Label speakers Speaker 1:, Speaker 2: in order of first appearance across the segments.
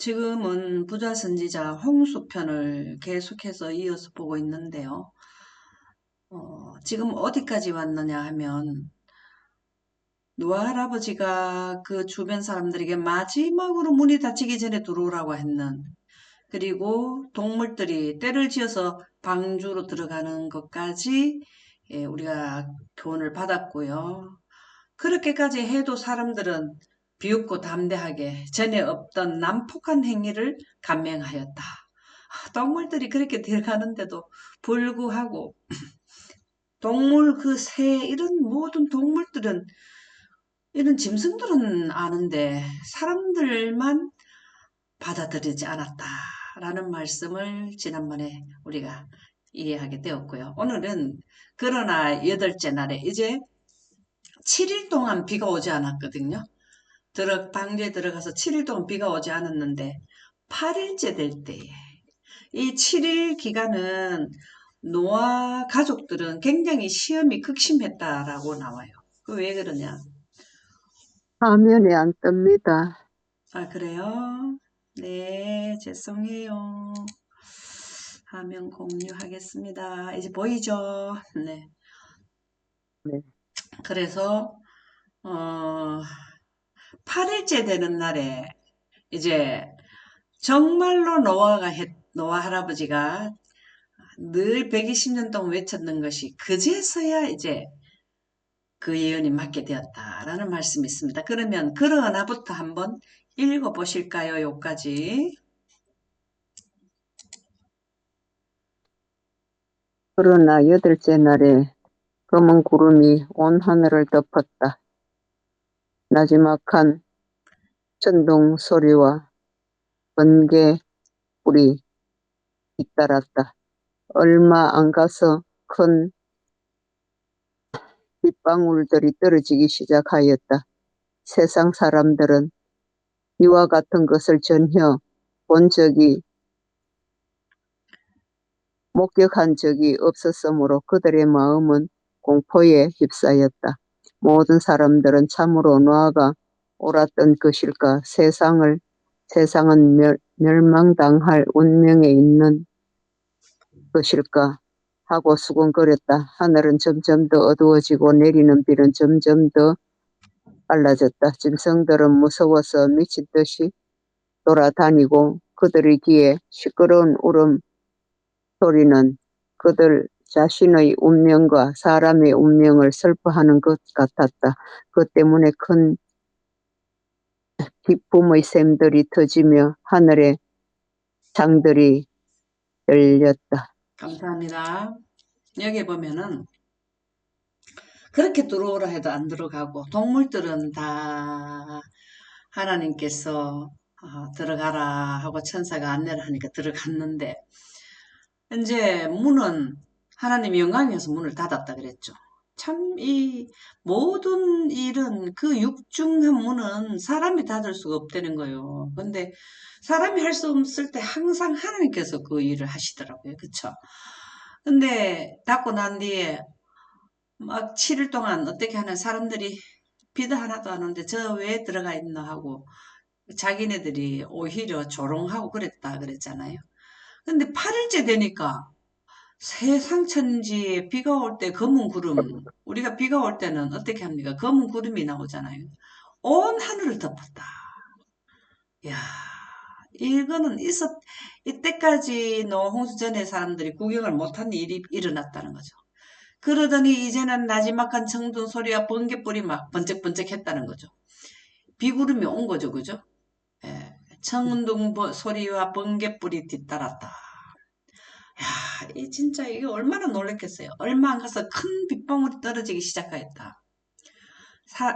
Speaker 1: 지금은 부자 선지자 홍수 편을 계속해서 이어서 보고 있는데요. 지금 어디까지 왔느냐 하면 노아 할아버지가 그 주변 사람들에게 마지막으로 문이 닫히기 전에 들어오라고 했는, 그리고 동물들이 떼를 지어서 방주로 들어가는 것까지 우리가 교훈을 받았고요. 그렇게까지 해도 사람들은 비웃고 담대하게 전에 없던 난폭한 행위를 감행하였다. 동물들이 그렇게 들어가는데도 불구하고 동물 그 새 이런 모든 동물들은 이런 짐승들은 아는데 사람들만 받아들이지 않았다라는 말씀을 지난번에 우리가 이해하게 되었고요. 오늘은 그러나 여덟째 날에 이제 7일 동안 비가 오지 않았거든요. 방주에 들어가서 7일 동안 비가 오지 않았는데 8일째 될 때에 이 7일 기간은 노아 가족들은 굉장히 시험이 극심했다라고 나와요. 그 왜 그러냐?
Speaker 2: 화면이 안 뜹니다.
Speaker 1: 아, 그래요? 네, 죄송해요. 화면 공유하겠습니다. 이제 보이죠? 네.
Speaker 2: 네.
Speaker 1: 그래서, 8일째 되는 날에 이제 정말로 노아 할아버지가 늘 120년 동안 외쳤는 것이 그제서야 이제 그 예언이 맞게 되었다라는 말씀이 있습니다. 그러면 그러나부터 한번 읽어 보실까요? 요까지.
Speaker 2: 그러나 여덟째 날에 검은 구름이 온 하늘을 덮었다. 나지막한 천둥 소리와 번개 불이 잇따랐다. 얼마 안 가서 큰 빗방울들이 떨어지기 시작하였다. 세상 사람들은 이와 같은 것을 전혀 본 적이 목격한 적이 없었으므로 그들의 마음은 공포에 휩싸였다. 모든 사람들은 참으로 노아가 옳았던 것일까? 세상은 멸망당할 운명에 있는 것일까? 하고 수군거렸다. 하늘은 점점 더 어두워지고 내리는 비는 점점 더 빨라졌다. 짐승들은 무서워서 미친 듯이 돌아다니고 그들의 귀에 시끄러운 울음 소리는 그들 자신의 운명과 사람의 운명을 슬퍼하는 것 같았다. 그 때문에 큰 기쁨의 샘들이 터지며 하늘의 창들이 열렸다.
Speaker 1: 감사합니다. 여기 보면은 그렇게 들어오라 해도 안 들어가고 동물들은 다 하나님께서 들어가라 하고 천사가 안내를 하니까 들어갔는데 이제 문은 하나님이 영광이어서 문을 닫았다 그랬죠. 참 이 모든 일은 그 육중한 문은 사람이 닫을 수가 없다는 거예요. 근데 사람이 할 수 없을 때 항상 하나님께서 그 일을 하시더라고요. 그쵸? 근데 닫고 난 뒤에 막 7일 동안 어떻게 하는 사람들이 비도 하나도 안 오는데 저 왜 들어가 있나 하고 자기네들이 오히려 조롱하고 그랬다 그랬잖아요. 근데 8일째 되니까 세상 천지에 비가 올 때 검은 구름, 우리가 비가 올 때는 어떻게 합니까? 검은 구름이 나오잖아요. 온 하늘을 덮었다. 야, 이거는 이때까지 노홍수 전에 사람들이 구경을 못한 일이 일어났다는 거죠. 그러더니 이제는 나지막한 청둔 소리와 번개불이 막 번쩍번쩍 했다는 거죠. 비구름이 온 거죠, 그죠? 예, 청둔 소리와 번개불이 뒤따랐다. 야, 이 진짜 이게 얼마나 놀랬겠어요. 얼마 안 가서 큰 빗방울이 떨어지기 시작하였다.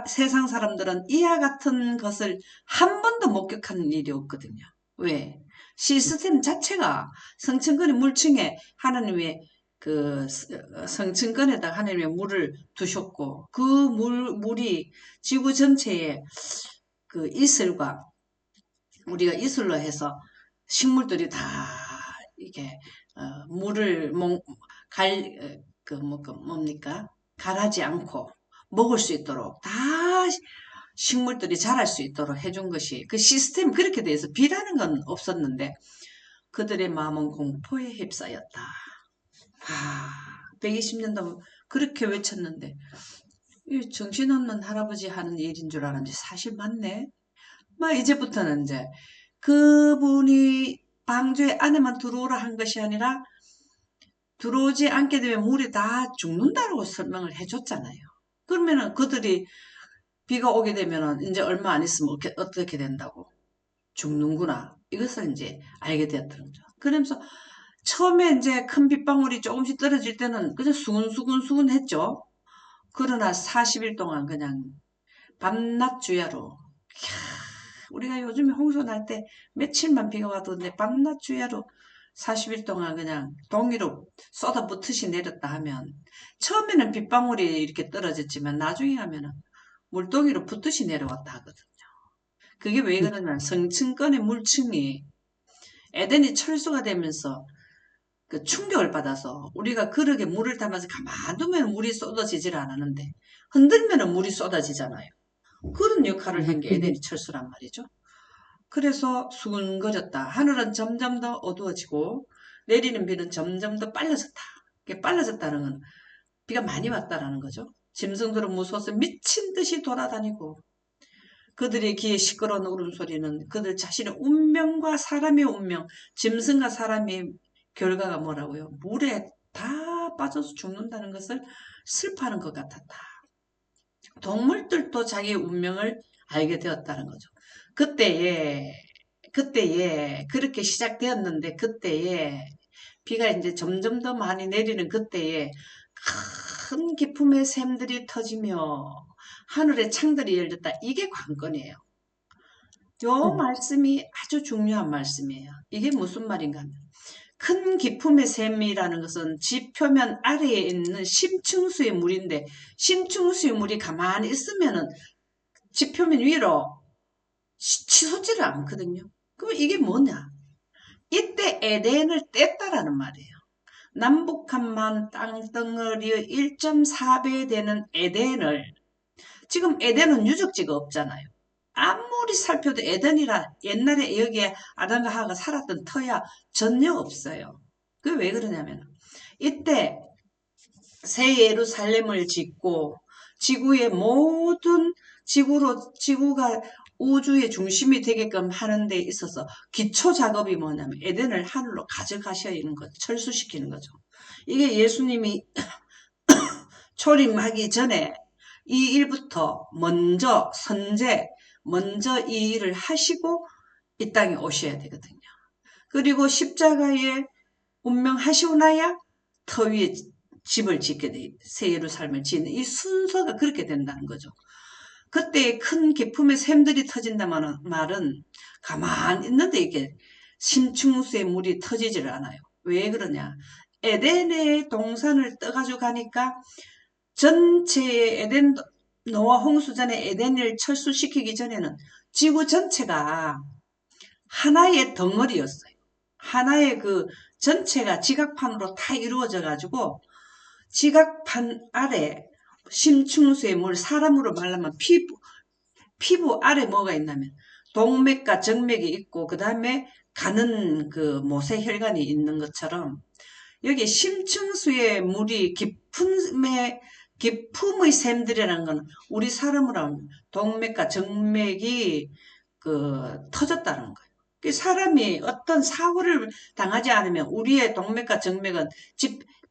Speaker 1: 세상 사람들은 이와 같은 것을 한 번도 목격한 일이 없거든요. 왜? 시스템 자체가 성층권의 물층에 하나님의 그 성층권에다 하나님의 물을 두셨고 그 물이 지구 전체에 그 이슬과 우리가 이슬로 해서 식물들이 다 이게 물을 뭡니까? 갈하지 않고 먹을 수 있도록 다 식물들이 자랄 수 있도록 해준 것이 그 시스템 그렇게 돼서 비라는 건 없었는데 그들의 마음은 공포에 휩싸였다. 120년도 그렇게 외쳤는데 이 정신없는 할아버지 하는 일인 줄 알았는데 사실 맞네. 막 이제부터는 이제 그분이 방주에 안에만 들어오라 한 것이 아니라 들어오지 않게 되면 물이 다 죽는다고 설명을 해줬잖아요. 그러면은 그들이 비가 오게 되면은 이제 얼마 안 있으면 어떻게 된다고? 죽는구나. 이것을 이제 알게 되었던 거죠. 그러면서 처음에 이제 큰 빗방울이 조금씩 떨어질 때는 그냥 수근수근 했죠. 그러나 40일 동안 그냥 밤낮 주야로 우리가 요즘에 홍수 날 때 며칠만 비가 와도 근데 밤낮 주야로 40일 동안 그냥 동이로 쏟아붓듯이 내렸다 하면 처음에는 빗방울이 이렇게 떨어졌지만 나중에 하면은 물동이로 붓듯이 내려왔다 하거든요. 그게 왜 그러냐면 성층권의 물층이 에덴이 철수가 되면서 그 충격을 받아서 우리가 그릇에 물을 담아서 가만두면 물이 쏟아지질 않았는데 흔들면 물이 쏟아지잖아요. 그런 역할을 한 게 에덴이 철수란 말이죠. 그래서 수근거렸다. 하늘은 점점 더 어두워지고 내리는 비는 점점 더 빨라졌다. 이게 빨라졌다는 건 비가 많이 왔다라는 거죠. 짐승들은 무서워서 미친 듯이 돌아다니고 그들의 귀에 시끄러운 울음소리는 그들 자신의 운명과 사람의 운명, 짐승과 사람의 결과가 뭐라고요? 물에 다 빠져서 죽는다는 것을 슬퍼하는 것 같았다. 동물들도 자기의 운명을 알게 되었다는 거죠. 그때에 그렇게 시작되었는데 그때에 비가 이제 점점 더 많이 내리는 그때에 큰 기품의 샘들이 터지며 하늘의 창들이 열렸다. 이게 관건이에요. 요 말씀이 아주 중요한 말씀이에요. 이게 무슨 말인가 하면 큰 기품의 샘이라는 것은 지표면 아래에 있는 심층수의 물인데 심층수의 물이 가만히 있으면은 지표면 위로 치솟지를 않거든요. 그럼 이게 뭐냐? 이때 에덴을 뗐다라는 말이에요. 남북한만 땅덩어리의 1.4배 되는 에덴을 지금 에덴은 유적지가 없잖아요. 아무리 살펴도 에덴이라 옛날에 여기에 아담과 하와가 살았던 터야 전혀 없어요. 그게 왜 그러냐면 이때 새 예루살렘을 짓고 지구의 모든 지구가 우주의 중심이 되게끔 하는 데 있어서 기초 작업이 뭐냐면 에덴을 하늘로 가져가셔야 하는 것, 철수시키는 거죠. 이게 예수님이 초림하기 전에 이 일부터 먼저 이 일을 하시고 이 땅에 오셔야 되거든요. 그리고 십자가에 운명하시고 나야 터 위에 집을 짓게 돼, 새 예루살렘을 짓는 이 순서가 그렇게 된다는 거죠. 그때 큰 기품의 샘들이 터진다는 말은 가만히 있는데 이게 심층수의 물이 터지질 않아요. 왜 그러냐? 에덴의 동산을 떠가지고 가니까 전체의 에덴 노아 홍수 전에 에덴을 철수시키기 전에는 지구 전체가 하나의 덩어리였어요. 하나의 그 전체가 지각판으로 다 이루어져 가지고 지각판 아래 심층수의 물, 사람으로 말하면 피부 아래 뭐가 있냐면 동맥과 정맥이 있고 그 다음에 가는 그 모세혈관이 있는 것처럼 여기 심층수의 물이 깊음의 샘들이라는 건 우리 사람으로 하면 동맥과 정맥이 터졌다는 거예요. 그 사람이 어떤 사고를 당하지 않으면 우리의 동맥과 정맥은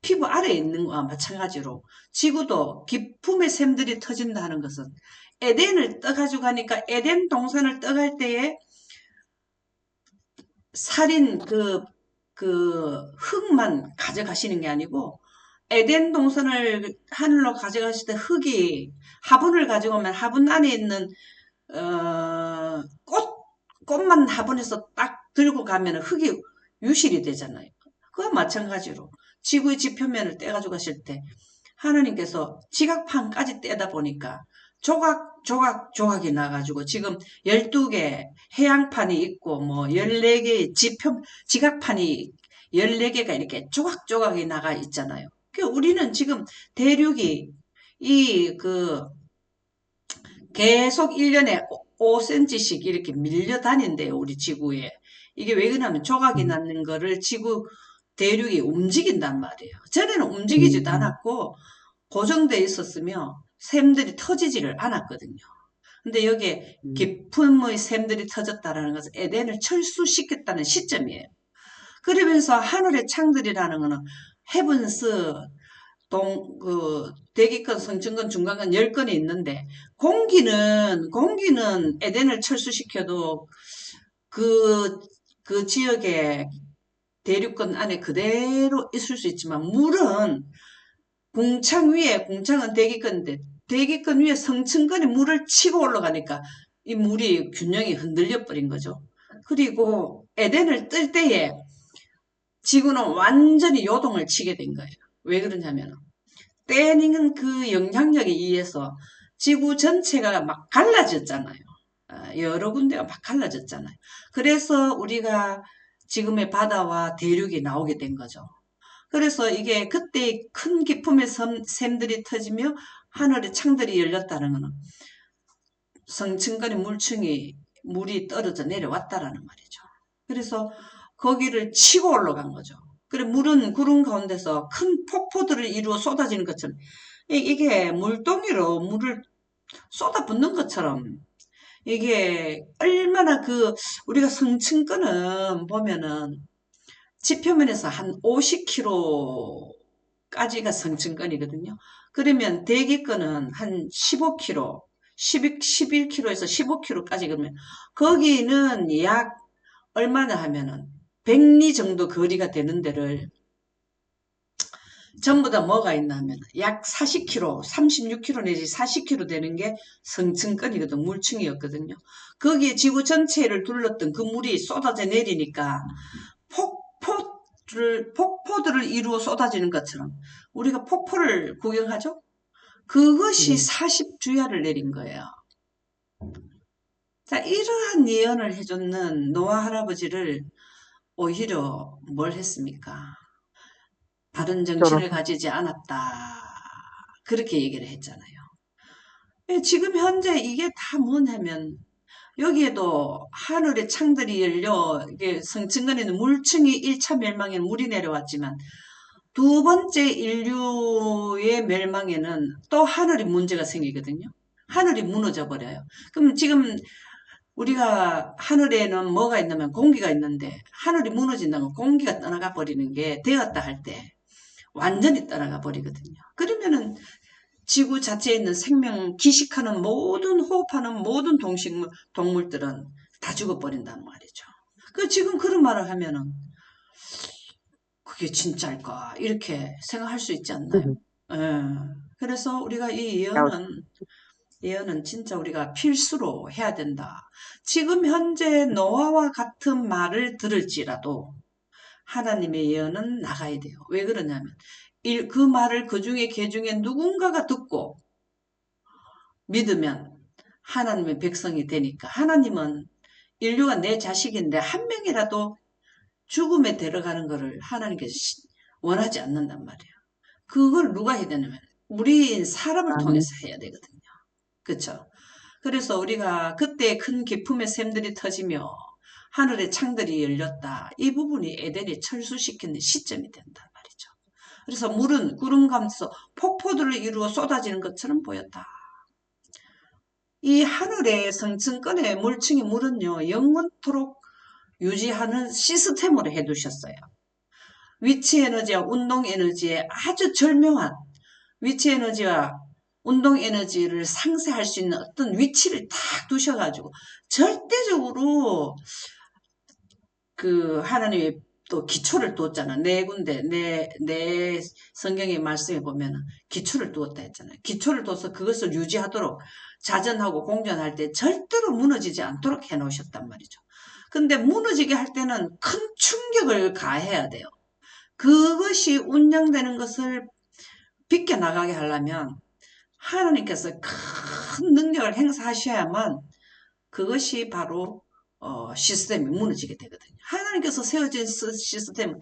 Speaker 1: 피부 아래에 있는 거와 마찬가지로 지구도 깊음의 샘들이 터진다는 것은 에덴을 떠가지고 가니까 에덴 동산을 떠갈 때에 살인 흙만 가져가시는 게 아니고 에덴 동산을 하늘로 가져가실 때 흙이 화분을 가져오면 화분 안에 있는 꽃만 화분에서 딱 들고 가면 흙이 유실이 되잖아요. 그와 마찬가지로 지구의 지표면을 떼가지고 가실 때 하나님께서 지각판까지 떼다 보니까 조각이 나가지고 지금 12개 해양판이 있고 뭐 14개의 지각판이 14개가 이렇게 조각조각이 나가 있잖아요. 우리는 지금 대륙이 계속 1년에 5cm씩 이렇게 밀려 다닌대요, 우리 지구에. 이게 왜 그러냐면 조각이
Speaker 2: 음,
Speaker 1: 나는 거를 지구 대륙이 움직인단 말이에요. 전에는 움직이지도
Speaker 2: 음,
Speaker 1: 않았고 고정돼 있었으며 샘들이 터지지를 않았거든요. 근데 여기에
Speaker 2: 음,
Speaker 1: 깊음의 샘들이 터졌다는 것은 에덴을 철수시켰다는 시점이에요. 그러면서 하늘의 창들이라는 것은 헤븐스, 대기권, 성층권, 중간권 10건이 있는데, 공기는 에덴을 철수시켜도 그, 그 지역의 대륙권 안에 그대로 있을 수 있지만, 물은 공창은 대기권인데, 대기권 위에 성층권이 물을 치고 올라가니까 이 물이 균형이 흔들려 버린 거죠. 그리고 에덴을 뜰 때에 지구는 완전히 요동을 치게 된 거예요. 왜 그러냐면, 때리는 그 영향력에 의해서 지구 전체가 막 갈라졌잖아요. 여러 군데가 막 갈라졌잖아요. 그래서 우리가 지금의 바다와 대륙이 나오게 된 거죠. 그래서 이게 그때 큰 기품의 샘들이 터지며 하늘의 창들이 열렸다는 것은 성층간의 물이 떨어져 내려왔다라는 말이죠. 그래서 거기를 치고 올라간 거죠. 그래 물은 구름 가운데서 큰 폭포들을 이루어 쏟아지는 것처럼 이게 물동이로 물을 쏟아붓는 것처럼 이게 얼마나 우리가 성층권은 보면은 지표면에서 한 50km까지가 성층권이거든요. 그러면 대기권은 한 15km, 11km에서 15km까지 그러면 거기는 약 얼마나 하면은 100리 정도 거리가 되는 데를 전부 다 뭐가 있나 하면 약 40km, 36km 내지 40km 되는 게 성층권이거든, 물층이었거든요. 거기에 지구 전체를 둘렀던 그 물이 쏟아져 내리니까 폭포들을 이루어 쏟아지는 것처럼 우리가 폭포를 구경하죠? 그것이
Speaker 2: 네.
Speaker 1: 40주야를 내린 거예요. 자, 이러한 예언을 해줬는 노아 할아버지를 오히려 뭘 했습니까? 바른 정신을
Speaker 2: 졸업.
Speaker 1: 가지지 않았다. 그렇게 얘기를 했잖아요. 지금 현재 이게 다 뭐냐면 여기에도 하늘의 창들이 열려 이게 성층권에는 물층이 1차 멸망에는 물이 내려왔지만 두 번째 인류의 멸망에는 또 하늘이 문제가 생기거든요. 하늘이 무너져 버려요. 그럼 지금 우리가 하늘에는 뭐가 있냐면 공기가 있는데 하늘이 무너진다면 공기가 떠나가 버리는 게 되었다 할 때 완전히 떠나가 버리거든요. 그러면은 지구 자체에 있는 생명, 기식하는 모든 호흡하는 모든 동물들은 다 죽어버린다는 말이죠. 지금 그런 말을 하면은 그게 진짜일까? 이렇게 생각할 수 있지 않나요? 예. 그래서 우리가 이 예언은 진짜 우리가 필수로 해야 된다. 지금 현재 노아와 같은 말을 들을지라도 하나님의 예언은 나가야 돼요. 왜 그러냐면 그 말을 개 중에 누군가가 듣고 믿으면 하나님의 백성이 되니까 하나님은 인류가 내 자식인데 한 명이라도 죽음에 들어가는 것을 하나님께서 원하지 않는단 말이에요. 그걸 누가 해야 되냐면 우리 사람을 통해서
Speaker 2: 아멘.
Speaker 1: 해야 되거든요. 그렇죠? 그래서 우리가 그때 큰 기품의 샘들이 터지며 하늘의 창들이 열렸다. 이 부분이 에덴이 철수시키는 시점이 된단 말이죠. 그래서 물은 구름 가운데서 폭포들을 이루어 쏟아지는 것처럼 보였다. 이 하늘의 성층권의 물층의 물은요, 영원토록 유지하는 시스템으로 해두셨어요. 위치 에너지와 운동 에너지의 아주 절묘한 위치 에너지와 운동 에너지를 상쇄할 수 있는 어떤 위치를 딱 두셔가지고 절대적으로 하나님이 또 기초를 두었잖아. 네 군데, 내 성경의 말씀에 보면은 기초를 두었다 했잖아요. 기초를 둬서 그것을 유지하도록 자전하고 공전할 때 절대로 무너지지 않도록 해 놓으셨단 말이죠. 근데 무너지게 할 때는 큰 충격을 가해야 돼요. 그것이 운영되는 것을 비껴나가게 하려면 하나님께서 큰 능력을 행사하셔야만 그것이 바로 시스템이 무너지게 되거든요. 하나님께서 세워진 시스템은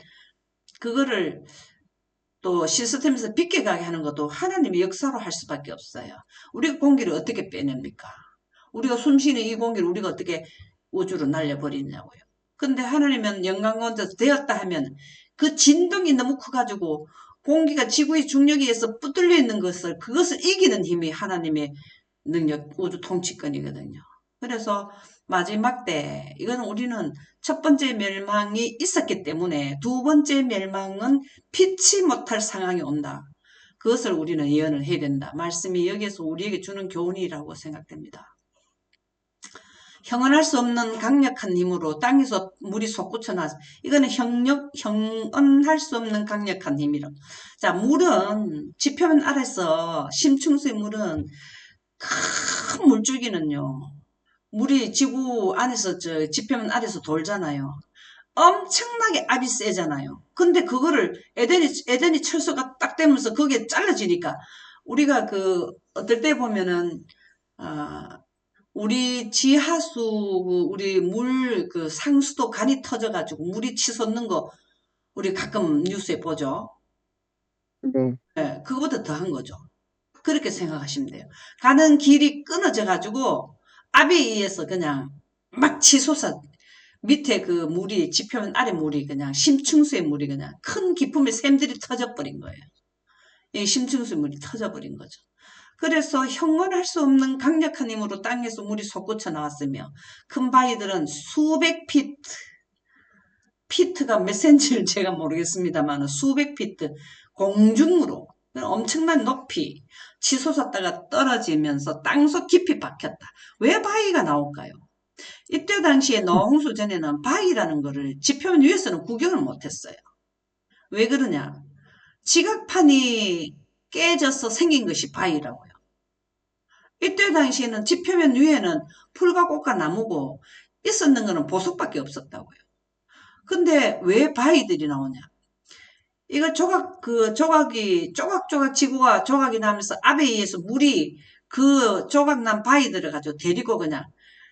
Speaker 1: 그거를 또 시스템에서 비껴가게 하는 것도 하나님의 역사로 할 수밖에 없어요. 우리가 공기를 어떻게 빼냅니까? 우리가 숨쉬는 이 공기를 우리가 어떻게 우주로 날려버리냐고요. 근데 하나님은 영광 가운데서 되었다 하면 그 진동이 너무 커가지고 공기가 지구의 중력에 의해서 붙들려 있는 것을 그것을 이기는 힘이 하나님의 능력, 우주 통치권이거든요. 그래서 마지막 때 이거는 우리는 첫 번째 멸망이 있었기 때문에 두 번째 멸망은 피치 못할 상황이 온다. 그것을 우리는 예언을 해야 된다. 말씀이 여기에서 우리에게 주는 교훈이라고 생각됩니다. 형언할 수 없는 강력한 힘으로 땅에서 물이 솟구쳐 나서 이거는 형언할 수 없는 강력한 힘이라. 자, 물은 지표면 아래서 심층수의 물은 큰 물줄기는요. 물이 지구 안에서 지표면 아래서 돌잖아요. 엄청나게 압이 세잖아요. 근데 그거를 에덴이 철수가 딱 되면서 그게 잘라지니까 우리가 그 어떨 때 보면은 우리 지하수 우리 물 그 상수도 간이 터져가지고 물이 치솟는 거 우리 가끔 뉴스에 보죠.
Speaker 2: 네.
Speaker 1: 네, 그거보다 더한 거죠. 그렇게 생각하시면 돼요. 가는 길이 끊어져 가지고 압에 의해서 그냥 막 치솟아 밑에 그 물이 지표면 아래 물이 그냥 심층수의 물이 그냥 큰 기품의 샘들이 터져버린 거예요. 이 심층수의 물이 터져버린 거죠. 그래서 형언할 수 없는 강력한 힘으로 땅에서 물이 솟구쳐 나왔으며 큰 바위들은 수백 피트가 몇 센치를 제가 모르겠습니다만 수백 피트 공중으로 엄청난 높이 치솟았다가 떨어지면서 땅속 깊이 박혔다. 왜 바위가 나올까요? 이때 당시에 노홍수 전에는 바위라는 거를 지표면 위에서는 구경을 못했어요. 왜 그러냐? 지각판이 깨져서 생긴 것이 바위라고요. 이때 당시에는 지표면 위에는 풀과 꽃과 나무고 있었는 것은 보석밖에 없었다고요. 근데 왜 바위들이 나오냐? 이거 조각조각 지구가 조각이 나면서 압에 의해서 물이 그 조각난 바위들을 가지고 데리고 그냥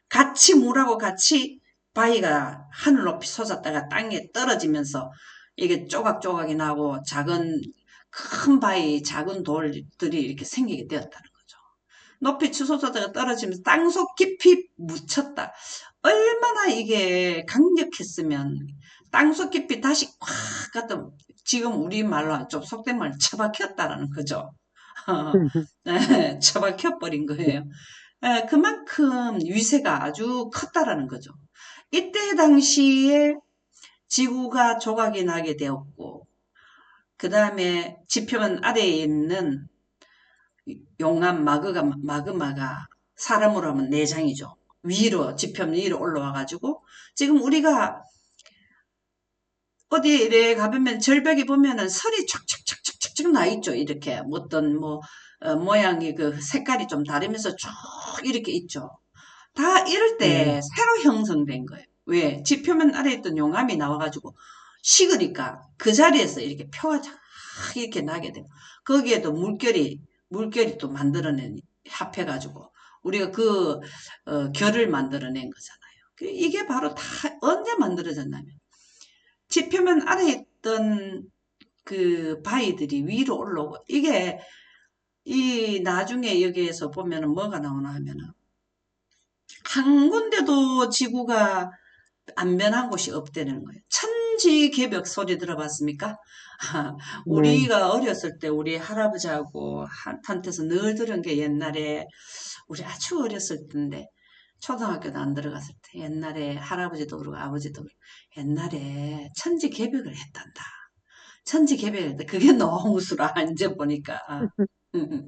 Speaker 1: 같이 물하고 같이 바위가 하늘 높이 솟았다가 땅에 떨어지면서 이게 조각조각이 나고 큰 바위, 작은 돌들이 이렇게 생기게 되었다는 거죠. 높이 치솟았다가 떨어지면서 땅속 깊이 묻혔다. 얼마나 이게 강력했으면 땅속 깊이 다시 꽉 갖다 지금 우리말로 좀 속된 말로 처박혔다라는 거죠. 네, 처박혀버린 거예요. 네, 그만큼 위세가 아주 컸다라는 거죠. 이때 당시에 지구가 조각이 나게 되었고 그 다음에 지표면 아래에 있는 용암 마그마가 사람으로 하면 내장이죠. 위로 지표면 위로 올라와 가지고 지금 우리가 어디 이래 가보면 절벽에 보면은 설이 촥촥촥촥촥 나 있죠. 이렇게 어떤 모양이 그 색깔이 좀 다르면서 쭉 이렇게 있죠. 다 이럴
Speaker 2: 네.
Speaker 1: 때 새로 형성된 거예요. 왜? 지표면 아래에 있던 용암이 나와가지고 식으니까 그 자리에서 이렇게 표가 쫙 이렇게 나게 돼요. 거기에도 물결이 또 만들어낸, 합해가지고 우리가 결을 만들어낸 거잖아요. 이게 바로 다 언제 만들어졌냐면 지표면 아래에 있던 그 바위들이 위로 올라오고 이게 이 나중에 여기에서 보면은 뭐가 나오나 하면은 한 군데도 지구가 안 변한 곳이 없다는 거예요. 천지개벽 소리 들어봤습니까?
Speaker 2: 네.
Speaker 1: 우리가 어렸을 때 우리 할아버지하고 한테서 늘 들은 게 옛날에 우리 아주 어렸을 때인데 초등학교도 안 들어갔을 때 옛날에 할아버지도 그러고 아버지도 그러고 옛날에 천지개벽을 했단다. 천지개벽을 했다. 그게 너무스라 이제 보니까.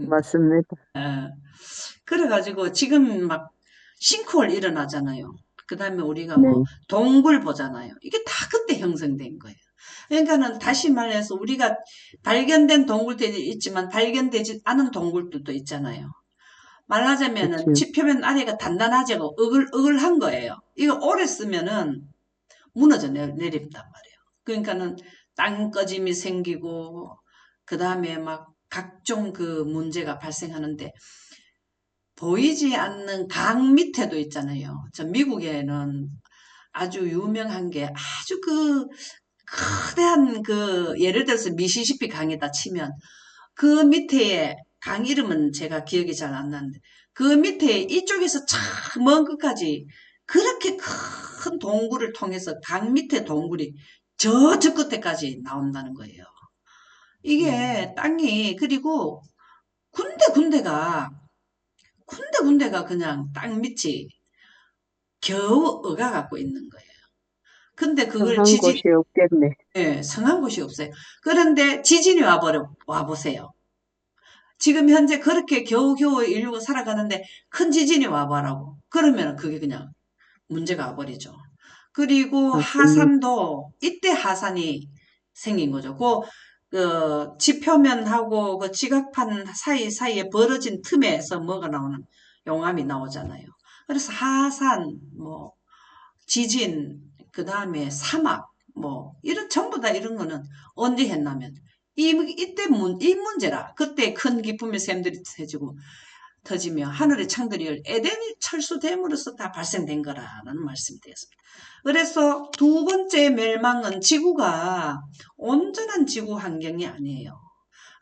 Speaker 2: 맞습니다.
Speaker 1: 예. 그래가지고 지금 막 싱크홀 일어나잖아요. 그 다음에 우리가 뭐
Speaker 2: 네.
Speaker 1: 동굴 보잖아요. 이게 다 그때 형성된 거예요. 그러니까는 다시 말해서 우리가 발견된 동굴들이 있지만 발견되지 않은 동굴들도 있잖아요. 말하자면은
Speaker 2: 그렇죠.
Speaker 1: 지표면 아래가 단단하지고 으글으글한 거예요. 이거 오래 쓰면은 무너져 내린단 말이에요. 그러니까는 땅 꺼짐이 생기고 그 다음에 막 각종 그 문제가 발생하는데 보이지 않는 강 밑에도 있잖아요. 저 미국에는 아주 유명한 게 아주 그 거대한 예를 들어서 미시시피 강이다 치면 그 밑에 강 이름은 제가 기억이 잘 안 나는데 그 밑에 이쪽에서 참 먼 끝까지 그렇게 큰 동굴을 통해서 강 밑에 동굴이 저 끝에까지 나온다는 거예요. 이게 땅이 그리고 군데군데가 군데군데가 그냥 땅 밑이 겨우 어가 갖고 있는 거예요. 근데 그걸
Speaker 2: 정한
Speaker 1: 지진,
Speaker 2: 곳이 없겠네.
Speaker 1: 예, 성한 곳이 없어요. 그런데 지진이 와보세요. 지금 현재 그렇게 겨우겨우 인류가 살아가는데 큰 지진이 와봐라고. 그러면 그게 그냥 문제가 와버리죠. 그리고
Speaker 2: 맞습니다.
Speaker 1: 하산도 이때 하산이 생긴 거죠. 그 지표면하고 그 지각판 사이사이에 벌어진 틈에서 뭐가 나오는 용암이 나오잖아요. 그래서 하산, 뭐 지진, 그 다음에 사막, 뭐 이런 전부 다 이런 거는 언제 했냐면 이 문제라. 그때 큰 기쁨의 샘들이 터지며 하늘의 창들이 열 에덴이 철수됨으로써 다 발생된 거라는 말씀이 되었습니다. 그래서 두 번째 멸망은 지구가 온전한 지구 환경이 아니에요.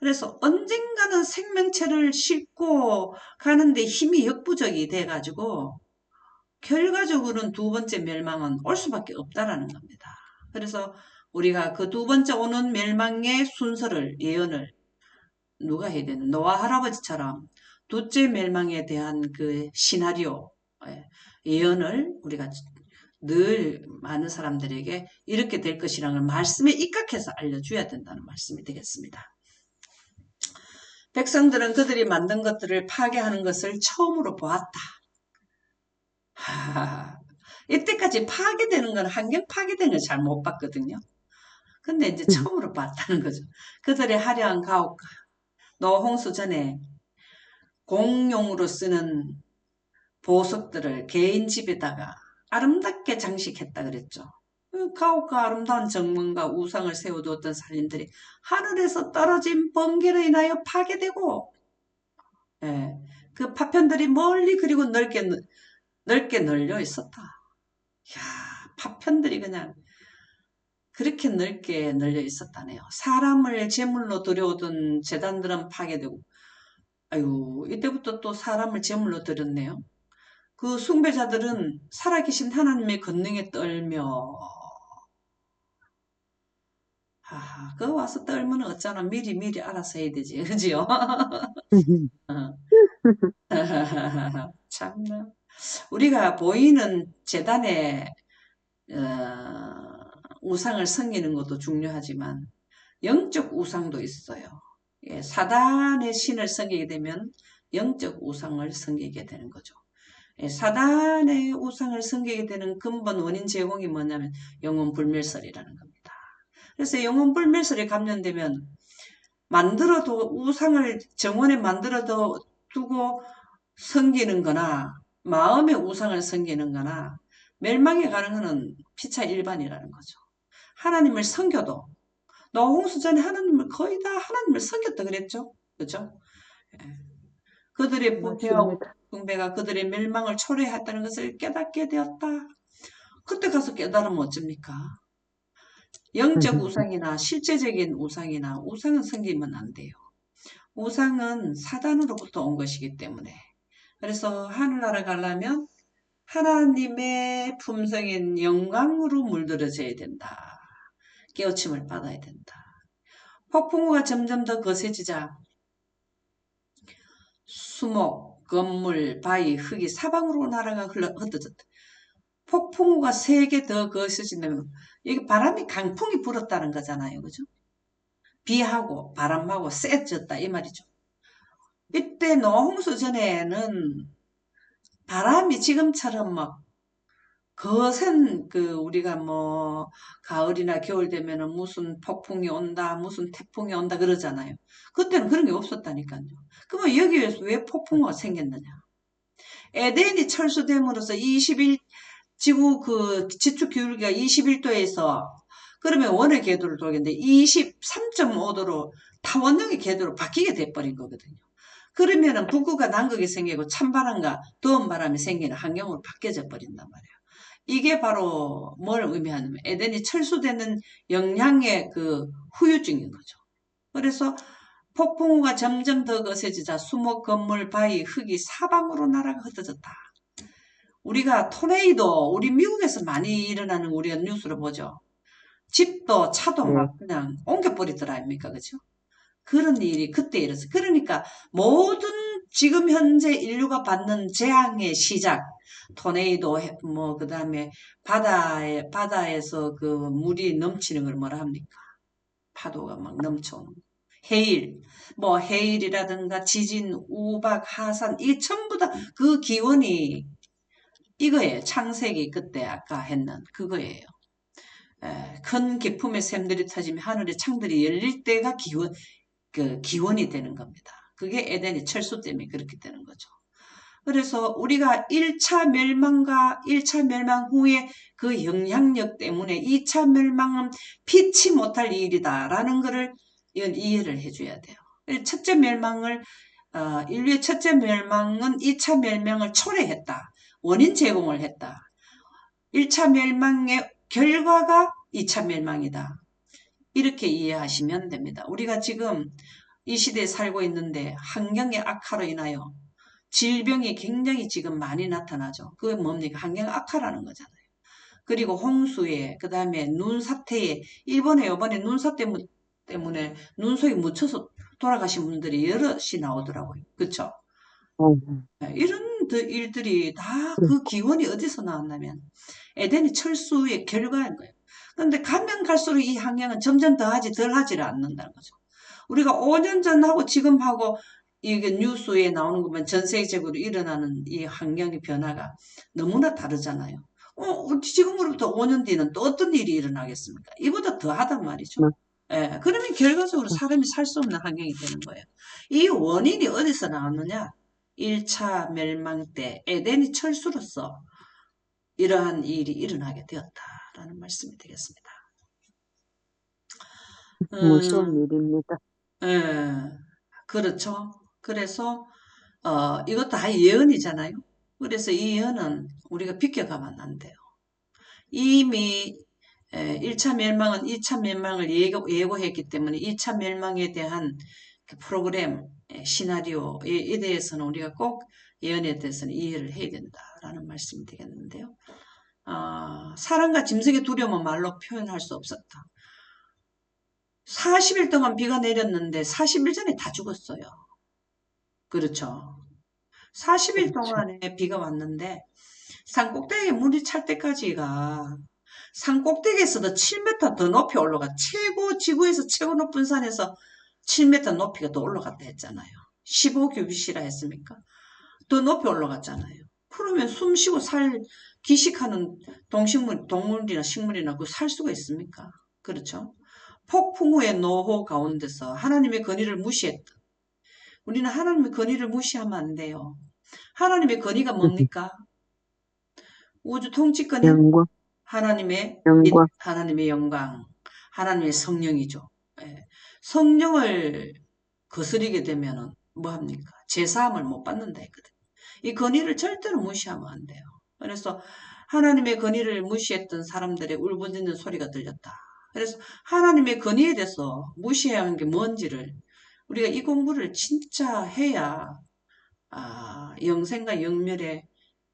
Speaker 1: 그래서 언젠가는 생명체를 싣고 가는데 힘이 역부족이 돼가지고 결과적으로는 두 번째 멸망은 올 수밖에 없다라는 겁니다. 그래서 우리가 그 두 번째 오는 멸망의 순서를 예언을 누가 해야 되는 노아 할아버지처럼 둘째 멸망에 대한 그 시나리오 예언을 우리가 늘 많은 사람들에게 이렇게 될 것이라는 걸 말씀에 입각해서 알려줘야 된다는 말씀이 되겠습니다. 백성들은 그들이 만든 것들을 파괴하는 것을 처음으로 보았다. 이때까지 파괴되는 건 환경 파괴되는 걸 잘 못 봤거든요. 근데 이제 처음으로 봤다는 거죠. 그들의 화려한 가옥과 노홍수 전에 공용으로 쓰는 보석들을 개인 집에다가 아름답게 장식했다 그랬죠. 그 가옥과 아름다운 정문과 우상을 세워두었던 살인들이 하늘에서 떨어진 번개로 인하여 파괴되고, 예, 그 파편들이 멀리 그리고 넓게 널려 있었다. 이야, 파편들이 그냥 그렇게 넓게 널려 있었다네요. 사람을 제물로 들여오던 제단들은 파괴되고, 아유, 이때부터 또 사람을 제물로 들였네요. 그 숭배자들은 살아계신 하나님의 권능에 떨며, 그거 와서 떨면 어쩌나 미리 알아서 해야 되지, 그지요? 참나. 우리가 보이는 재단에 우상을 섬기는 것도 중요하지만 영적 우상도 있어요. 예, 사단의 신을 섬기게 되면 영적 우상을 섬기게 되는 거죠. 예, 사단의 우상을 섬기게 되는 근본 원인 제공이 뭐냐면 영혼 불멸설이라는 겁니다. 그래서 영혼 불멸설에 감염되면 만들어도 우상을 정원에 만들어도 두고 섬기는 거나 마음의 우상을 섬기는 거나 멸망에 가는 거는 피차 일반이라는 거죠. 하나님을 섬겨도 노홍수 전에 하나님을 거의 다 하나님을 섬겼다 그랬죠. 그죠? 예. 그들의 부패하고
Speaker 2: 맞습니다.
Speaker 1: 숭배가 그들의 멸망을 초래했다는 것을 깨닫게 되었다. 그때 가서 깨달으면 어쩝니까? 영적 우상이나 실제적인 우상이나 우상은 섬기면 안 돼요. 우상은 사단으로부터 온 것이기 때문에. 그래서 하늘나라 가려면 하나님의 품성인 영광으로 물들어져야 된다. 깨우침을 받아야 된다. 폭풍우가 점점 더 거세지자 수목, 건물, 바위, 흙이 사방으로 나라가 흩어졌다. 폭풍우가 3개 더 거세진다면 이게 바람이 강풍이 불었다는 거잖아요. 그죠? 비하고 바람하고 세졌다 이 말이죠. 이때 노홍수 전에는 바람이 지금처럼 막 거센 우리가 뭐 가을이나 겨울 되면은 무슨 폭풍이 온다 무슨 태풍이 온다 그러잖아요. 그때는 그런 게 없었다니까요. 그러면 여기에서 왜 폭풍우가 생겼느냐. 에덴이 철수됨으로써 21 지구 지축 기울기가 21도에서 그러면 원의 궤도를 돌겠는데 23.5도로 타원형의 궤도로 바뀌게 돼버린 거거든요. 그러면은 북극과 남극이 생기고 찬바람과 더운 바람이 생기는 환경으로 바뀌어져 버린단 말이에요. 이게 바로 뭘 의미하냐면 에덴이 철수되는 영향의 그 후유증인 거죠. 그래서 폭풍우가 점점 더 거세지자 수목, 건물, 바위, 흙이 사방으로 날아가 흩어졌다. 우리가 토네이도 우리 미국에서 많이 일어나는 우리가 뉴스로 보죠. 집도 차도
Speaker 2: 네,
Speaker 1: 막 그냥 옮겨버리더라 아닙니까? 그죠? 그런 일이 그때 일어났어요. 그러니까 모든 지금 현재 인류가 받는 재앙의 시작, 토네이도, 뭐, 그 다음에 바다에서 그 물이 넘치는 걸 뭐라 합니까? 파도가 막 넘쳐오는. 해일, 뭐, 해일이라든가 지진, 우박, 하산, 이게 전부 다 그 기원이 이거예요. 창세기 그때 아까 했는 그거예요. 큰 기품의 샘들이 터지며 하늘의 창들이 열릴 때가 기원이 되는 겁니다. 그게 에덴의 철수 때문에 그렇게 되는 거죠. 그래서 우리가 1차 멸망과 1차 멸망 후에 그 영향력 때문에 2차 멸망은 피치 못할 일이다라는 것을 이건 이해를 해줘야 돼요. 첫째 멸망을 인류의 첫째 멸망은 2차 멸망을 초래했다. 원인 제공을 했다. 1차 멸망의 결과가 2차 멸망이다. 이렇게 이해하시면 됩니다. 우리가 지금 이 시대에 살고 있는데 환경의 악화로 인하여 질병이 굉장히 지금 많이 나타나죠. 그게 뭡니까? 환경 악화라는 거잖아요. 그리고 홍수에, 그 다음에 눈사태에, 일본에 이번에 눈사태 때문에 눈속에 묻혀서 돌아가신 분들이 여럿이 나오더라고요. 그쵸?
Speaker 2: 어,
Speaker 1: 이런 일들이 다 그
Speaker 2: 그렇고,
Speaker 1: 기원이 어디서 나왔냐면 에덴의 철수의 결과인 거예요. 그런데 가면 갈수록 이 환경은 점점 더하지 덜하지를 않는다는 거죠. 우리가 5년 전하고 지금하고 이게 뉴스에 나오는 거 보면 전 세계적으로 일어나는 이 환경의 변화가 너무나 다르잖아요. 지금으로부터 5년 뒤는 또 어떤 일이 일어나겠습니까? 이보다 더하단 말이죠.
Speaker 2: 막,
Speaker 1: 예, 그러면 결과적으로 사람이 살 수 없는 환경이 되는 거예요. 이 원인이 어디서 나왔느냐? 1차 멸망 때 에덴이 철수로서 이러한 일이 일어나게 되었다라는 말씀이 되겠습니다.
Speaker 2: 무서운
Speaker 1: 음,
Speaker 2: 일입니다.
Speaker 1: 예, 그렇죠. 그래서 이것도 다 예언이잖아요. 그래서 이 예언은 우리가 비껴가면 안 돼요. 이미 1차 멸망은 2차 멸망을 예고했기 때문에 2차 멸망에 대한 그 프로그램, 시나리오에 대해서는 우리가 꼭 예언에 대해서는 이해를 해야 된다라는 말씀이 되겠는데요. 사람과 짐승의 두려움은 말로 표현할 수 없었다. 40일 동안 비가 내렸는데 40일 전에 다 죽었어요. 그렇죠. 40일
Speaker 2: 그렇죠.
Speaker 1: 동안에 비가 왔는데 산꼭대기에 물이 찰 때까지가 산꼭대기에서도 7m 더 높이 올라가 지구에서 최고 높은 산에서 7m 높이가 더 올라갔다 했잖아요. 15규빗이라 했습니까? 더 높이 올라갔잖아요. 그러면 숨 쉬고 기식하는 동물이나 식물이나 그 살 수가 있습니까? 그렇죠? 폭풍우의 노호 가운데서 하나님의 건의를 무시했다. 우리는 하나님의 건의를 무시하면 안 돼요. 하나님의 건의가 뭡니까? 우주 통치권인
Speaker 2: 영광,
Speaker 1: 하나님의
Speaker 2: 영광,
Speaker 1: 하나님의 영광, 하나님의 성령이죠. 예. 성령을 거스리게 되면은 뭐 합니까? 제사함을 못 받는다 했거든. 이 건의를 절대로 무시하면 안 돼요. 그래서 하나님의 건의를 무시했던 사람들의 울부짖는 소리가 들렸다. 그래서 하나님의 건의에 대해서 무시해야 하는 게 뭔지를 우리가 이 공부를 진짜 해야 영생과 영멸의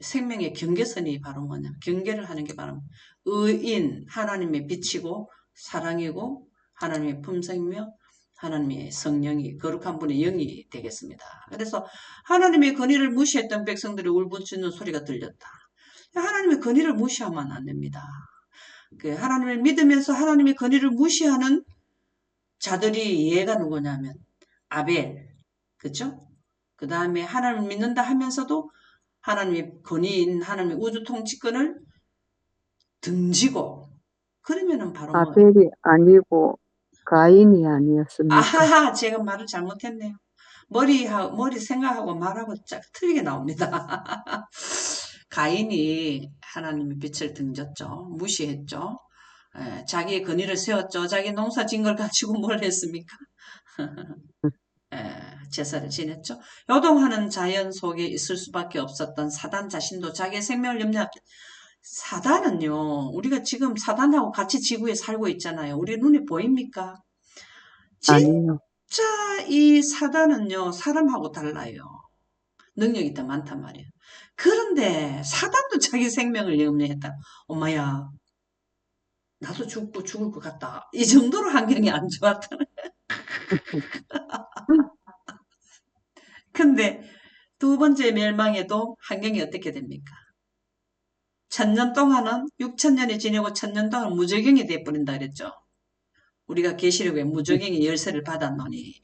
Speaker 1: 생명의 경계선이 바로 뭐냐? 경계를 하는 게 바로 의인, 하나님의 빛이고 사랑이고 하나님의 품성이며 하나님의 성령이 거룩한 분의 영이 되겠습니다. 그래서 하나님의 건의를 무시했던 백성들의 울부짖는 소리가 들렸다. 하나님의 건의를 무시하면 안 됩니다. 하나님을 믿으면서 하나님의 건의를 무시하는 자들이 얘가 누구냐면 아벨, 그죠? 그 다음에 하나님을 믿는다 하면서도 하나님의 권위인 하나님의 우주 통치권을 등지고 그러면은 바로 뭐
Speaker 2: 아벨이 아니고 가인이 아니었습니까?
Speaker 1: 아하하 제가 말을 잘못했네요. 머리 생각하고 말하고 짝 틀리게 나옵니다. 가인이 하나님의 빛을 등졌죠. 무시했죠. 자기의 권위를 세웠죠. 자기 농사 진 걸 가지고 뭘 했습니까? 제사를 지냈죠. 요동하는 자연 속에 있을 수밖에 없었던 사단 자신도 자기의 생명을 염려했죠. 사단은요, 우리가 지금 사단하고 같이 지구에 살고 있잖아요. 우리 눈에 보입니까?
Speaker 2: 아니요.
Speaker 1: 자, 이 사단은요, 사람하고 달라요. 능력이 더 많단 말이에요. 그런데 사단도 자기 생명을 염려했다. 엄마야, 나도 죽을 것 같다. 이 정도로 환경이 안 좋았다. 근데 두 번째 멸망에도 환경이 어떻게 됩니까? 천년 동안은 6천년이 지내고 천년 동안 무적경이 돼버린다 그랬죠. 우리가 계시록에 무적경이 열쇠를 받았노니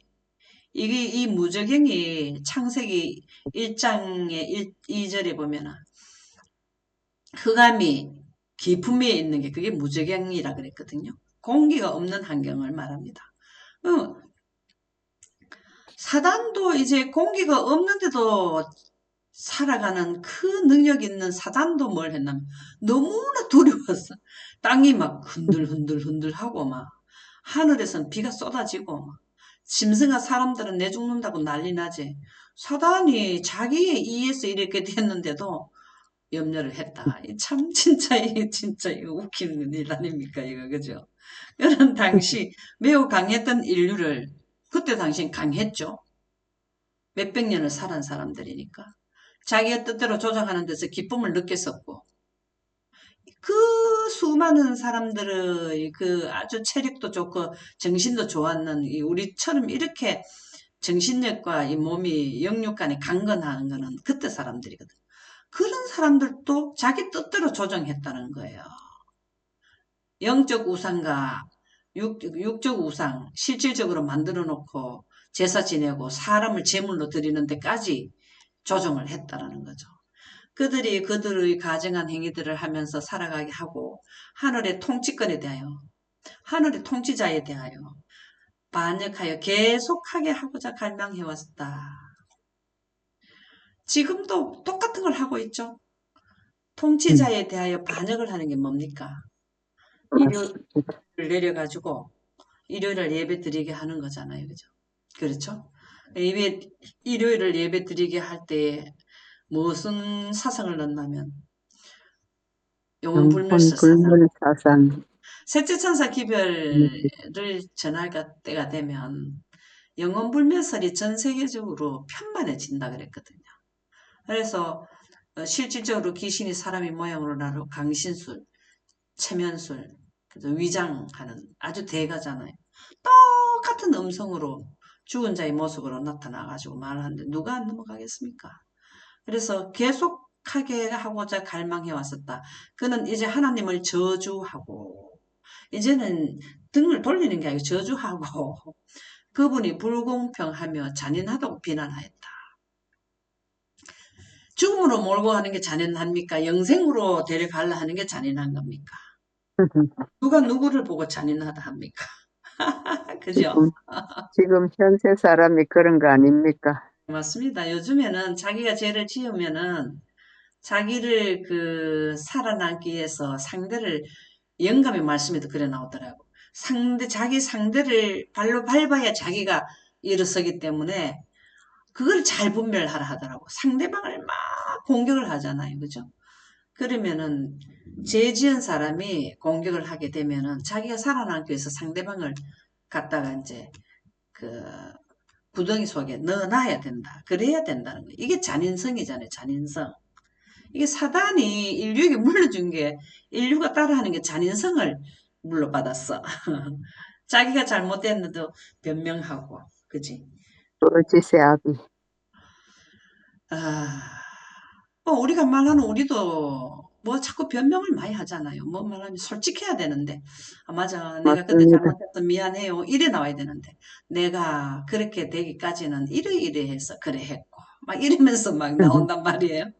Speaker 1: 이게 이 무적경이 창세기 1장의 2절에 보면은 흑암이 깊음에 있는 게 그게 무적경이라 그랬거든요. 공기가 없는 환경을 말합니다. 사단도 이제 공기가 없는데도 살아가는 그 능력 있는 사단도 뭘 했냐면 너무나 두려웠어. 땅이 막 흔들흔들 하고 막 하늘에선 비가 쏟아지고 막 짐승한 사람들은 내 죽는다고 난리 나지. 사단이 자기의 이에서 이렇게 됐는데도 염려를 했다. 참 진짜 이 진짜 이거 웃기는 일 아닙니까 이거 그죠? 그런 당시 매우 강했던 인류를 그때 당시엔 강했죠. 몇백 년을 살은 사람들이니까. 자기의 뜻대로 조작하는 데서 기쁨을 느꼈었고, 그 수많은 사람들의 그 아주 체력도 좋고 정신도 좋았는 우리처럼 이렇게 정신력과 이 몸이 영육간에 강건한 거는 그때 사람들이거든. 그런 사람들도 자기 뜻대로 조정했다는 거예요. 영적 우상과 육적 우상, 실질적으로 만들어 놓고 제사 지내고 사람을 제물로 드리는 데까지 조정을 했다라는 거죠. 그들이 그들의 가증한 행위들을 하면서 살아가게 하고 하늘의 통치권에 대하여 하늘의 통치자에 대하여 반역하여 계속하게 하고자 갈망해 왔다. 지금도 똑같은 걸 하고 있죠. 통치자에 대하여 반역을 하는 게 뭡니까? 일요일을
Speaker 2: 맞습니다.
Speaker 1: 내려가지고 일요일을 예배 드리게 하는 거잖아요. 그죠? 그렇죠? 일요일을 예배 드리게 할 때에 무슨 사상을 넣냐면
Speaker 2: 영혼
Speaker 1: 영혼불멸서 사상.
Speaker 2: 불멸 사상.
Speaker 1: 셋째 천사 기별을 전할 때가 되면 영혼불멸설이 전 세계적으로 편만해진다 그랬거든요. 그래서 실질적으로 귀신이 사람의 모양으로 나로 강신술, 체면술, 위장하는 아주 대가잖아요. 똑같은 음성으로 죽은 자의 모습으로 나타나가지고 말하는데 누가 안 넘어가겠습니까? 그래서 계속하게 하고자 갈망해 왔었다. 그는 이제 하나님을 저주하고 이제는 등을 돌리는 게 아니고 저주하고 그분이 불공평하며 잔인하다고 비난하였다. 죽음으로 몰고 가는 게 잔인합니까? 영생으로 데려가려 하는 게 잔인한 겁니까? 누가 누구를 보고 잔인하다 합니까? 그죠?
Speaker 2: 지금, 지금 현세 사람이 그런 거 아닙니까?
Speaker 1: 맞습니다. 요즘에는 자기가 죄를 지으면은 자기를 살아남기 위해서 상대를 영감의 말씀에도 그래 나오더라고. 자기 상대를 발로 밟아야 자기가 일어서기 때문에 그걸 잘 분별하라 하더라고. 상대방을 막 공격을 하잖아요. 그죠? 그러면은 죄 지은 사람이 공격을 하게 되면은 자기가 살아남기 위해서 상대방을 갖다가 이제 그 구덩이 속에 넣어놔야 된다. 그래야 된다는 거예요. 이게 잔인성이잖아요. 잔인성. 이게 사단이 인류에게 물려준 게 인류가 따라하는 게 잔인성을 물려받았어. 자기가 잘못됐는데도 변명하고, 그지?
Speaker 2: 또르지세 아비.
Speaker 1: 아, 우리가 말하는 우리도 뭐 자꾸 변명을 많이 하잖아요. 뭐 말하면 솔직해야 되는데, 아, 맞아. 내가 그때
Speaker 2: 맞습니다.
Speaker 1: 잘못했어. 미안해요. 이래 나와야 되는데, 내가 그렇게 되기까지는 이래 해서 그래 했고, 막 이러면서 막 나온단 말이에요.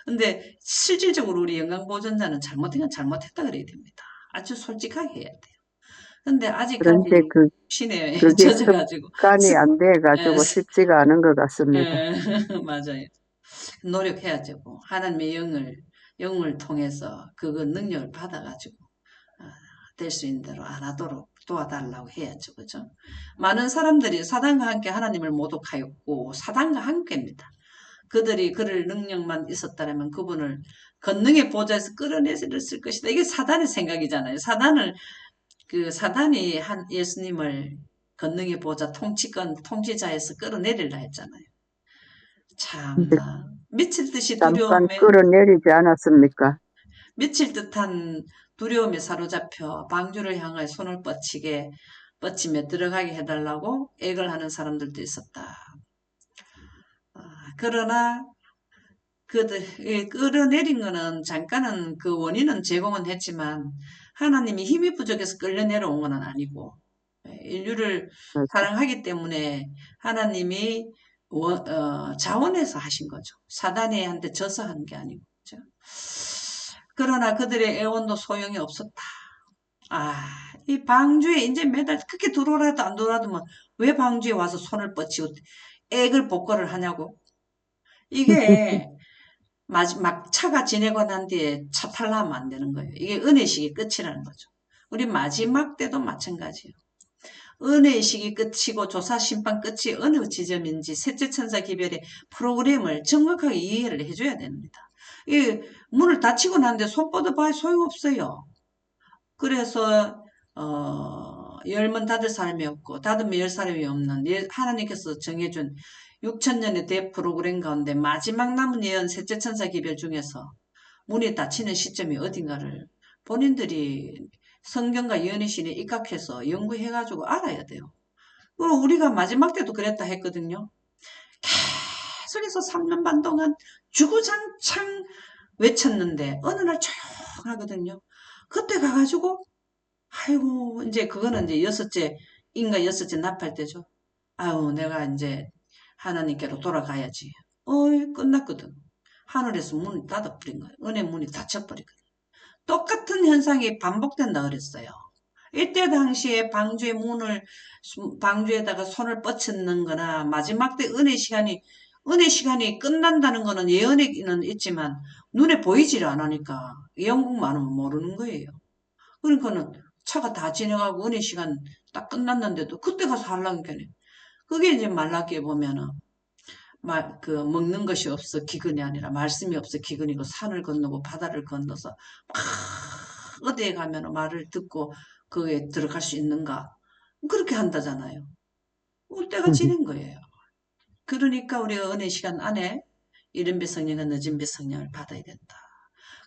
Speaker 1: 근데 실질적으로 우리 영광보전자는 잘못한 건 잘못했다 그래야 됩니다. 아주 솔직하게 해야 돼요. 근데
Speaker 2: 그런데
Speaker 1: 아직까지 신에
Speaker 2: 그게
Speaker 1: 젖어가지고,
Speaker 2: 습관이 안
Speaker 1: 에,
Speaker 2: 돼가지고 쉽지가 않은 것 같습니다.
Speaker 1: 맞아요. 노력해야죠. 뭐. 하나님의 영을 통해서 그거 능력을 받아가지고 될 수 있는 대로 안 하도록 도와달라고 해야죠. 그죠? 많은 사람들이 사단과 함께 하나님을 모독하였고 사단과 함께입니다. 그들이 그럴 능력만 있었다면 그분을 권능의 보좌에서 끌어내렸을 것이다. 이게 사단의 생각이잖아요. 사단이 한 예수님을 권능의 보좌 통치자에서 끌어내리려 했잖아요.
Speaker 2: 근데
Speaker 1: 참나 미칠 듯이
Speaker 2: 잠깐
Speaker 1: 두려움에
Speaker 2: 끌어내리지 않았습니까?
Speaker 1: 미칠 듯한 두려움에 사로잡혀 방주를 향해 손을 뻗치며 들어가게 해달라고 애걸 하는 사람들도 있었다. 그러나 끌어내린 거는 잠깐은 그 원인은 제공은 했지만 하나님이 힘이 부족해서 끌려내려온 건 아니고 인류를
Speaker 2: 네.
Speaker 1: 사랑하기 때문에 하나님이 자원해서 하신 거죠. 사단한테 져서 한 게 아니고. 그렇죠? 그러나 그들의 애원도 소용이 없었다. 이 방주에 이제 매달 그렇게 들어오라도 안 들어오라도 왜 방주에 와서 손을 뻗치고 액을 복구를 하냐고. 이게 막 차가 지내고 난 뒤에 차 탈라면 안 되는 거예요. 이게 은혜식이 끝이라는 거죠. 우리 마지막 때도 마찬가지예요. 은혜식이 끝이고 조사 심판 끝이 어느 지점인지 셋째 천사 기별의 프로그램을 정확하게 이해를 해줘야 됩니다. 이 문을 닫히고 나는데 손 뻗어봐야 소용없어요. 그래서 열문 닫을 사람이 없고 닫으면 열 사람이 없는 하나님께서 정해준 6천년의 대프로그램 가운데 마지막 남은 예언 셋째 천사 기별 중에서 문이 닫히는 시점이 어딘가를 본인들이 성경과 예언의 신에 입각해서 연구해가지고 알아야 돼요. 그리고 우리가 마지막 때도 그랬다 했거든요. 계속해서 3년 반 동안 주구장창 외쳤는데 어느 날 조용하거든요. 그때 가가지고 아이고 이제 그거는 이제 여섯째 납할 때죠. 아유 내가 이제 하나님께로 돌아가야지. 어이 끝났거든. 하늘에서 문이 닫아버린 거예요. 은혜 문이 닫혀버리거든. 똑같은 현상이 반복된다 그랬어요. 이때 당시에 방주에다가 손을 뻗치는 거나 마지막 때 은혜 시간이 끝난다는 거는 예언에는 있지만 눈에 보이지를 않으니까 영국만 하면 모르는 거예요. 그러니까는 차가 다 지나가고 은혜 시간 딱 끝났는데도 그때 가서 하려니까 그게 이제 말라기에 보면은 먹는 것이 없어 기근이 아니라 말씀이 없어 기근이고 산을 건너고 바다를 건너서 막 어디에 가면 말을 듣고 거기에 들어갈 수 있는가 그렇게 한다잖아요. 올 때가 지는 거예요. 그러니까 우리가 은혜 시간 안에 이른 배성령과 늦은 배성령을 받아야 된다.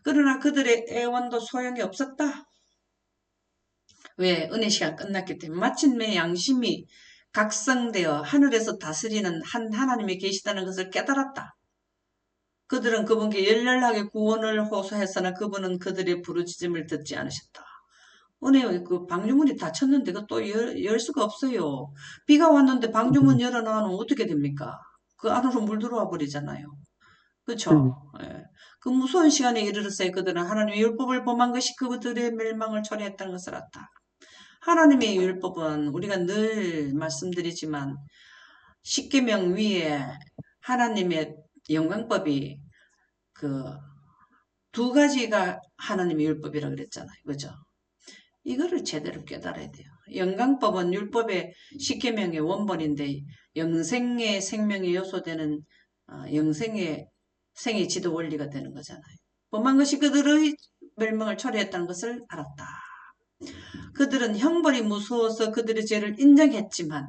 Speaker 1: 그러나 그들의 애원도 소용이 없었다. 왜? 은혜 시간 끝났기 때문에 마침내 양심이 각성되어 하늘에서 다스리는 한 하나님이 계시다는 것을 깨달았다. 그들은 그분께 열렬하게 구원을 호소했으나 그분은 그들의 부르짖음을 듣지 않으셨다. 은혜 그 방주문이 닫혔는데 그또 열 수가 없어요. 비가 왔는데 방주문 열어놓으면 어떻게 됩니까? 그 안으로 물 들어와 버리잖아요. 그쵸? 예. 그 무서운 시간에 이르렀어요. 그들은 하나님의 율법을 범한 것이 그들의 멸망을 초래했다는 것을 알았다. 하나님의 율법은 우리가 늘 말씀드리지만 십계명 위에 하나님의 영광법이 그 두 가지가 하나님의 율법이라고 그랬잖아요. 그죠? 이거를 제대로 깨달아야 돼요. 영광법은 율법의 십계명의 원본인데 영생의 생명의 요소되는 영생의 생의 지도 원리가 되는 거잖아요. 범한 것이 그들의 멸망을 초래했다는 것을 알았다. 그들은 형벌이 무서워서 그들의 죄를 인정했지만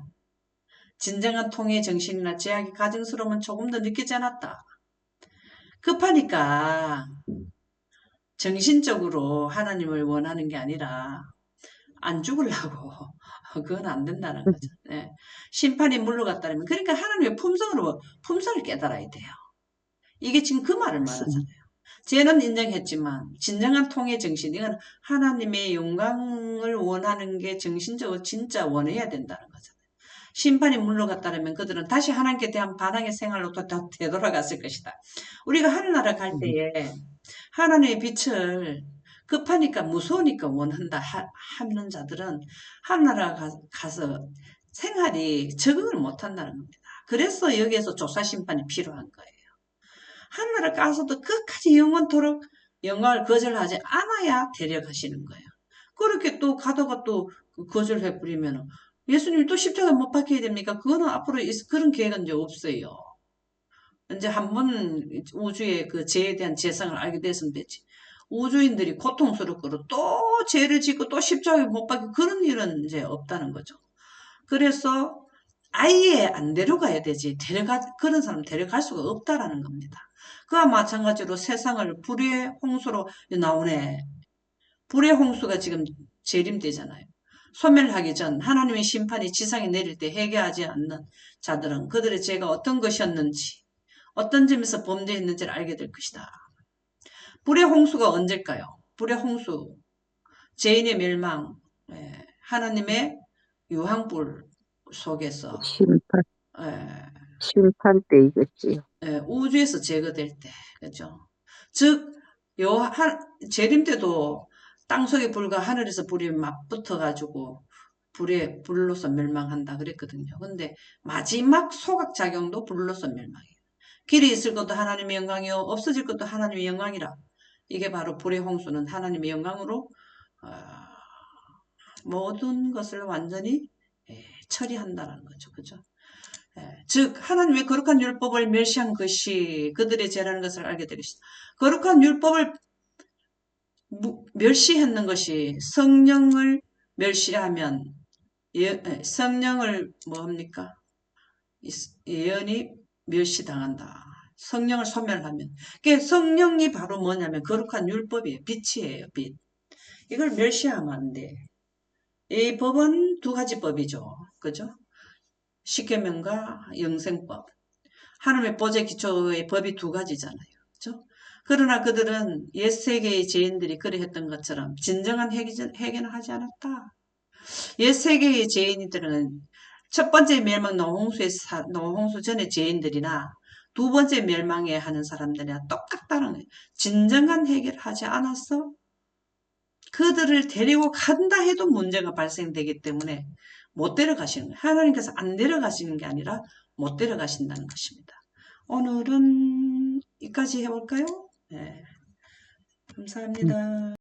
Speaker 1: 진정한 통해 정신이나 제약의 가증스러움은 조금 더 느끼지 않았다. 급하니까 정신적으로 하나님을 원하는 게 아니라 안 죽으려고 그건 안 된다는 거죠. 네. 심판이 물러갔다면 그러니까 하나님의 품성을 깨달아야 돼요. 이게 지금 그 말을 말하잖아요. 죄는 인정했지만 진정한 통해 정신 이건 하나님의 영광을 원하는 게 정신적으로 진짜 원해야 된다는 거잖아요. 심판이 물러갔다면 그들은 다시 하나님께 대한 반항의 생활로 되돌아갔을 것이다. 우리가 하늘나라 갈 때에 하나님의 빛을 급하니까 무서우니까 원한다 하는 자들은 하늘나라 가서 생활이 적응을 못한다는 겁니다. 그래서 여기에서 조사 심판이 필요한 거예요. 하늘나라 가서도 끝까지 영원토록 영광을 거절하지 않아야 데려가시는 거예요. 그렇게 또 가다가 또 거절해 버리면 예수님이 또 십자가 못 박혀야 됩니까? 그거는 앞으로 그런 계획은 이제 없어요. 이제 한번 우주의 그 죄에 대한 재상을 알게 됐으면 됐지. 우주인들이 고통스럽고 또 죄를 짓고 또 십자가에 못 박히고 그런 일은 이제 없다는 거죠. 그래서 아예 안 데려가야 되지. 그런 사람 데려갈 수가 없다라는 겁니다. 그와 마찬가지로 세상을 불의 홍수로 나오네. 불의 홍수가 지금 재림되잖아요. 소멸하기 전 하나님의 심판이 지상에 내릴 때 회개하지 않는 자들은 그들의 죄가 어떤 것이었는지, 어떤 점에서 범죄했는지를 알게 될 것이다. 불의 홍수가 언제일까요? 불의 홍수, 죄인의 멸망, 하나님의 유황불 속에서
Speaker 2: 심판,
Speaker 1: 예,
Speaker 2: 심판 때이겠지요.
Speaker 1: 우주에서 제거될 때, 그죠? 즉, 재림 때도 땅속의 불과 하늘에서 불이 막 붙어가지고 불로서 멸망한다 그랬거든요. 근데 마지막 소각작용도 불로서 멸망이에요. 길이 있을 것도 하나님의 영광이요, 없어질 것도 하나님의 영광이라. 이게 바로 불의 홍수는 하나님의 영광으로 어, 모든 것을 완전히 처리한다는 거죠. 그죠? 즉 하나님의 거룩한 율법을 멸시한 것이 그들의 죄라는 것을 알게 되겠습니다. 거룩한 율법을 멸시했는 것이 성령을 멸시하면 성령을 뭡니까? 예언이 멸시당한다. 성령을 소멸하면. 성령이 바로 뭐냐면 거룩한 율법이에요. 빛이에요. 빛. 이걸 멸시하면 안 돼. 이 법은 두 가지 법이죠. 그죠? 십계명과 영생법. 하나님의 보좌 기초의 법이 두 가지잖아요. 그렇죠? 그러나 그들은 옛세계의 죄인들이 그래 했던 것처럼 진정한 회개는 하지 않았다. 옛세계의 죄인들은 첫 번째 멸망 노홍수 전의 죄인들이나 두 번째 멸망에 하는 사람들이나 똑같다는 거예요. 진정한 해결을 하지 않았어? 그들을 데리고 간다 해도 문제가 발생되기 때문에 못 데려가시는 거예요. 하나님께서 안 데려가시는 게 아니라 못 데려가신다는 것입니다. 오늘은 여기까지 해볼까요? 네,
Speaker 2: 음.
Speaker 1: 감사합니다.